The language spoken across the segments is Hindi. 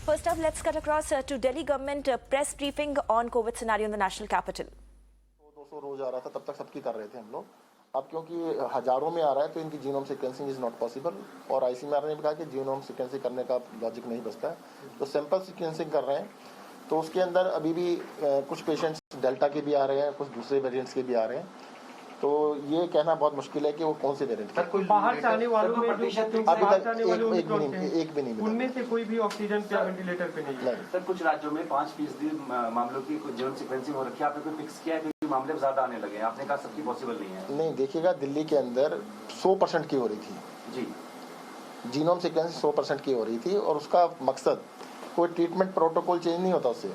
First up, let's cut across to Delhi government press briefing on COVID scenario in the national capital. 200 रोज आ रहा था, तब तक सबकी कर रहे थे हम लोग। अब क्योंकि हजारों में आ रहा है तो इनकी genome sequencing is not possible, और आईसीएमआर ने भी कहा कि जीनोम सीक्वेंसिंग करने का लॉजिक नहीं बचता है, तो सैंपल सीक्वेंसिंग कर रहे हैं। तो उसके अंदर अभी भी कुछ पेशेंट्स डेल्टा के भी आ रहे हैं, कुछ दूसरे वेरिएंट्स के भी आ रहे हैं। तो ये कहना बहुत मुश्किल है कि वो कौन से वेरिएंट है। बाहर से आने वालों में जो अभी तक एक भी नहीं, उनमें से कोई भी ऑक्सीजन पे वेंटिलेटर पे नहीं है। सर, कुछ राज्यों में 5% मामलों की जीनोम सीक्वेंसिंग हो रखी है। आपने कोई फिक्स किया है कि मामले ज्यादा आने लगे हैं? आपने कहा सबकी पॉसिबल नहीं है। नहीं, देखिएगा, दिल्ली के अंदर 100% की हो रही थी जी, जीनोम सीक्वेंस 100% की हो रही थी, और उसका मकसद कोई ट्रीटमेंट प्रोटोकॉल चेंज नहीं होता उससे।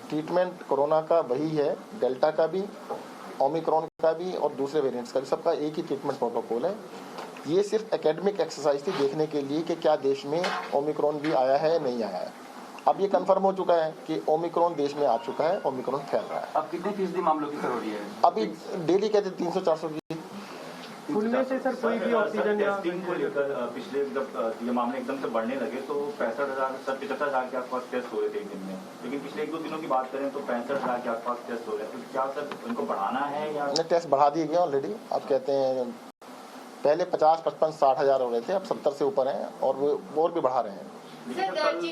ट्रीटमेंट कोरोना का वही है, डेल्टा का भी, ओमिक्रॉन का भी और दूसरे वेरिएंट्स का भी, सबका एक ही ट्रीटमेंट प्रोटोकॉल है। ये सिर्फ एकेडमिक एक्सरसाइज थी देखने के लिए कि क्या देश में ओमिक्रॉन भी आया है नहीं आया है। अब ये कंफर्म हो चुका है कि ओमिक्रॉन देश में आ चुका है, ओमिक्रॉन फैल रहा है। अब कितने फीसदी मामलों की हो रही है? अभी डेली कहते 300-400 की। उनमें से सर कोई भी ऑक्सीजन टेस्टिंग को लेकर पिछले जब ये मामले एकदम से बढ़ने लगे तो 65,000 75,000 के आसपास टेस्ट हो रहे थे एक दिन में, लेकिन पिछले 1-2 दिनों की बात करें तो 65,000 के आसपास टेस्ट हो रहे हैं। तो क्या सर उनको बढ़ाना है या टेस्ट बढ़ा दिए गए ऑलरेडी? अब कहते हैं पहले 50, 55, 60,000 हो रहे थे, अब 70 से ऊपर हैं, और वो और भी बढ़ा रहे हैं।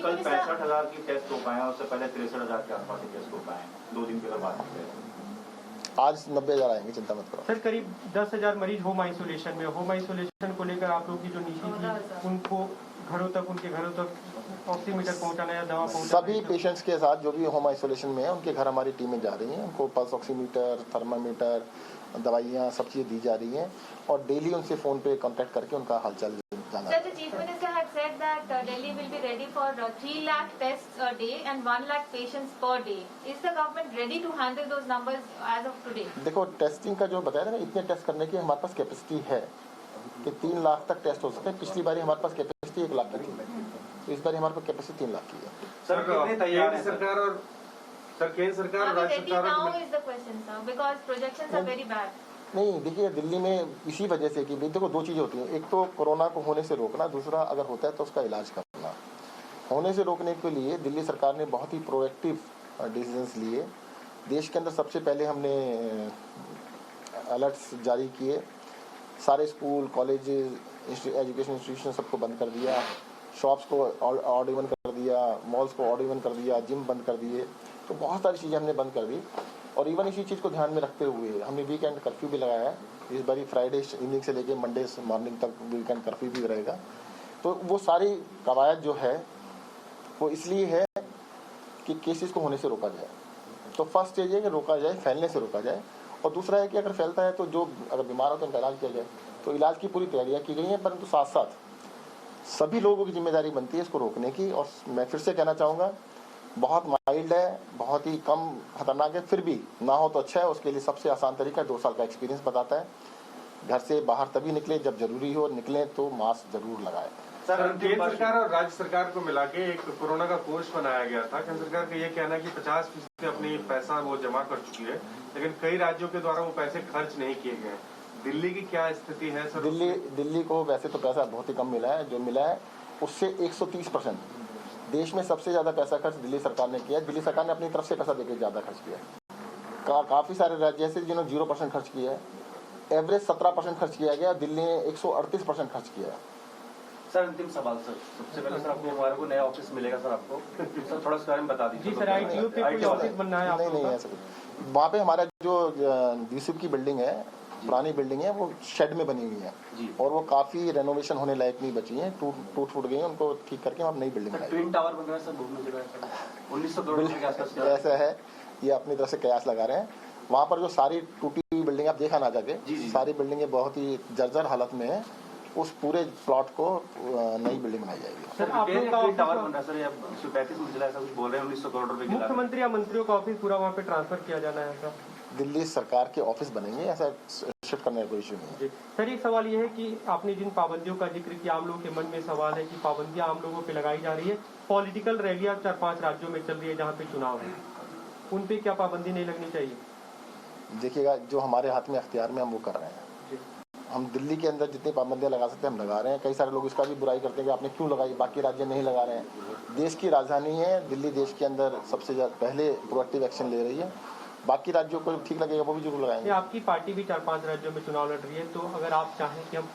कल 65,000 की टेस्ट हो पाए, उससे पहले 63,000 के आसपास टेस्ट हो पाए 2 दिन की बात करें। आज 90,000 आएंगे, चिंता मत करो। सर, करीब 10,000 मरीज होम आइसोलेशन में। होम आइसोलेशन को लेकर आप लोगों की जो नीति थी, उनको उनके घरों तक ऑक्सीमीटर पहुंचाना या दवा पहुंचाना। सभी पेशेंट्स के साथ जो भी होम आइसोलेशन में है उनके घर हमारी टीमें जा रही हैं, उनको पल्स ऑक्सीमीटर, थर्मामीटर, दवाइयाँ, सब चीज़ें दी जा रही हैं, और डेली उनसे फ़ोन पे कांटेक्ट करके उनका हालचाल जाना। Sir, the Chief Minister had said that Delhi will be ready for 3 lakh tests a day and 1 lakh patients per day. Is the government ready to handle those numbers as of today? देखो, टेस्टिंग का जो बताया ना, इतने टेस्ट करने की हमारे पास कैपेसिटी है कि 3 लाख तक टेस्ट हो सकते हैं। पिछली बार हमारे पास कैपेसिटी 1 लाख की थी, तो इस बार हमारे पास कैपेसिटी 3 लाख की है। सर, कितने तैयार है सरकार और केंद्र सरकार और राज्य सरकार? Now is the question, sir, because projections are very bad. नहीं, देखिए, दिल्ली में इसी वजह से कि देखो 2 चीज़ें होती हैं, एक तो कोरोना को होने से रोकना, दूसरा अगर होता है तो उसका इलाज करना। होने से रोकने के लिए दिल्ली सरकार ने बहुत ही प्रोएक्टिव डिसीजंस लिए। देश के अंदर सबसे पहले हमने अलर्ट्स जारी किए, सारे स्कूल, कॉलेजेस, एजुकेशन इंस्टीट्यूशन सबको बंद कर दिया, शॉप्स को ऑड इवन कर दिया, मॉल्स को ऑड इवन कर दिया, जिम बंद कर दिए। तो बहुत सारी चीज़ें हमने बंद कर दी, और इवन इसी चीज़ को ध्यान में रखते हुए हमने वीकेंड कर्फ्यू भी लगाया है। इस बारी फ्राइडे इवनिंग से लेकर मंडे मॉर्निंग तक वीकेंड कर्फ्यू भी रहेगा। तो वो सारी कवायद जो है वो इसलिए है कि केसेस को होने से रोका जाए। तो फर्स्ट स्टेज है कि रोका जाए, फैलने से रोका जाए, और दूसरा है कि अगर फैलता है तो जो अगर बीमार हो तो उनका इलाज किया जाए। तो इलाज की पूरी तैयारियाँ की गई हैं, परंतु साथ साथ सभी लोगों की जिम्मेदारी बनती है इसको रोकने की। और मैं फिर से कहना चाहूँगा, बहुत माइल्ड है, बहुत ही कम खतरनाक है, फिर भी ना हो तो अच्छा है। उसके लिए सबसे आसान तरीका 2 साल का एक्सपीरियंस बताता है। घर से बाहर तभी निकले जब जरूरी हो, निकले तो मास्क जरूर लगाए। सर, केंद्र सरकार और राज्य सरकार को मिला के एक कोरोना का कोष बनाया गया था। केंद्र सरकार का ये कहना है कि 50% अपनी पैसा वो जमा कर चुकी है, लेकिन कई राज्यों के द्वारा वो पैसे खर्च नहीं किए गए। दिल्ली की क्या स्थिति है सर? दिल्ली को वैसे तो पैसा बहुत ही कम मिला है, जो मिला है उससे 130%। देश में सबसे ज़्यादा पैसा खर्च दिल्ली सरकार ने किया है। दिल्ली सरकार ने अपनी तरफ से पैसा देकर ज़्यादा खर्च किया है। काफ़ी सारे राज्य ऐसे जिन्होंने 0% खर्च किया है। एवरेज 17% खर्च किया गया, दिल्ली ने 138% खर्च किया है। सर, अंतिम सवाल सर, सबसे पहले सर, आपको हमारे को नया ऑफिस मिलेगा सर आपको? सर, थोड़ा इसके बारे में बता दीजिए। जी सर, आईटीओ पे कोई ऑफिस बनना है? नहीं, ऐसा वहाँ पे हमारा जो डीसीपी की बिल्डिंग है, पुरानी बिल्डिंग है, वो शेड में बनी हुई है, और वो काफी रेनोवेशन होने लायक नहीं बची है, टूट फूट गई है। उनको ठीक करके हम नई बिल्डिंग बनाएंगे। ट्विन टावर बन रहा है सर, घूमने के बाद 1900 करोड़ के आसपास। ऐसा है, ये अपनी तरफ से कयास लगा रहे हैं। वहाँ पर जो सारी टूटी हुई बिल्डिंग आप देखा ना जाके, सारी बिल्डिंगें बहुत ही जर्जर हालत में है। उस पूरे प्लॉट को नई बिल्डिंग बनाई जाएगी। सर, आप लोग का टावर बन रहा है सर, 135 मंजिला ऐसा कुछ बोल रहे हैं, 1900 करोड़ रुपए। मुख्यमंत्री या मंत्रियों का ऑफिस पूरा वहाँ पे ट्रांसफर किया जाना है सर? दिल्ली सरकार के ऑफिस बनेंगे, ऐसा शिफ्ट करने का कोई इशू नहीं है। सर, एक सवाल ये है कि आपने जिन पाबंदियों का जिक्र किया, आम लोगों के मन में सवाल है कि पाबंदियां आम लोगों पे लगाई जा रही है। पॉलिटिकल रैलियां 4-5 राज्यों में चल रही है जहाँ पे चुनाव है, उन पे क्या पाबंदी नहीं लगनी चाहिए? देखिएगा, जो हमारे हाथ में अख्तियार में हम वो कर रहे हैं। हम दिल्ली के अंदर जितनी पाबंदियां लगा सकते हैं हम लगा रहे हैं। कई सारे लोग इसका भी बुराई करते हैं कि आपने क्यों लगाई, बाकी राज्य नहीं लगा रहे हैं। देश की राजधानी है दिल्ली, देश के अंदर सबसे ज़्यादा पहले प्रोएक्टिव एक्शन ले रही है। बाकी राज्यों को ठीक लगेगा वो भी जरूर लगाएंगे। आपकी पार्टी भी 4-5 राज्यों में चुनाव लड़ रही है, तो अगर आप चाहें कि हम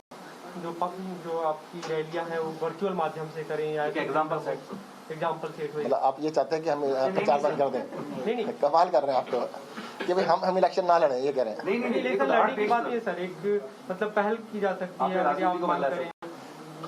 जो आपकी रैलियां हैं वो वर्चुअल माध्यम से करें या एग्जाम्पल सेट हो, मतलब आप ये चाहते हैं कि हम प्रचार बंद कर दें? नहीं कमाल कर रहे हैं आप तो, कि भाई हम इलेक्शन ना लड़ें, ये कह रहे हैं। नहीं इलेक्शन लड़ने की बात नहीं है सर, एक मतलब पहल की जा सकती है अगर आप मांग करें।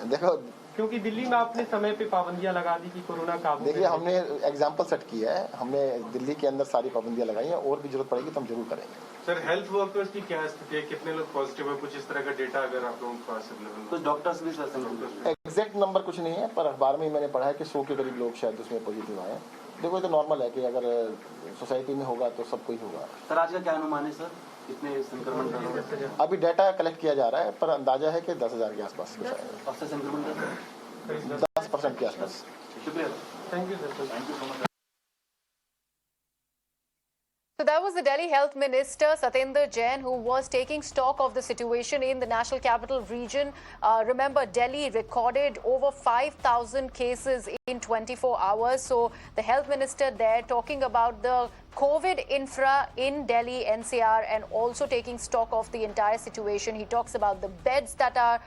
देखो, क्योंकि दिल्ली में आपने समय पे पाबंदियां लगा दी कि कोरोना काबू में। देखिए हमने एग्जाम्पल सेट किया है, हमने दिल्ली के अंदर सारी पाबंदियां लगाई हैं, और भी जरूरत पड़ेगी तो हम जरूर करेंगे। सर हेल्थ वर्कर्स की क्या स्थिति है, कितने लोग पॉजिटिव है, कुछ इस तरह का डेटा अगर आप लोगों के पास अवेलेबल हो? कुछ डॉक्टर्स भी सर एग्जैक्ट नंबर कुछ नहीं है, पर अखबार में मैंने पढ़ा है कि 100 के करीब लोग शायद उसमें पॉजिटिव आए। देखो ये तो नॉर्मल है कि अगर सोसाइटी में होगा तो सब कोई होगा। सर आज का क्या अनुमान है सर, कितने संक्रमण का होगा? अभी डाटा कलेक्ट किया जा रहा है, पर अंदाजा है कि 10,000 के आसपास कुछ आएगा, औसत संक्रमण का 10% के आसपास। शुक्रिया। Thank you sir. Thank you so much. So that was the Delhi Health Minister Satyendra Jain, who was taking stock of the situation in the National Capital Region. Remember, Delhi recorded over 5,000 cases in 24 hours. So the Health Minister there talking about the COVID infra in Delhi NCR and also taking stock of the entire situation. He talks about the beds that are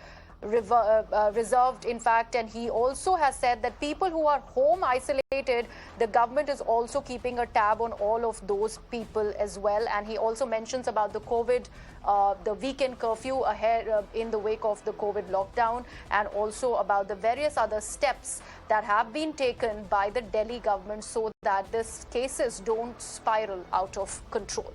reserved, in fact, and he also has said that people who are home isolated, the government is also keeping a tab on all of those people as well. And he also mentions about the COVID, the weekend curfew ahead in the wake of the COVID lockdown, and also about the various other steps that have been taken by the Delhi government so that these cases don't spiral out of control.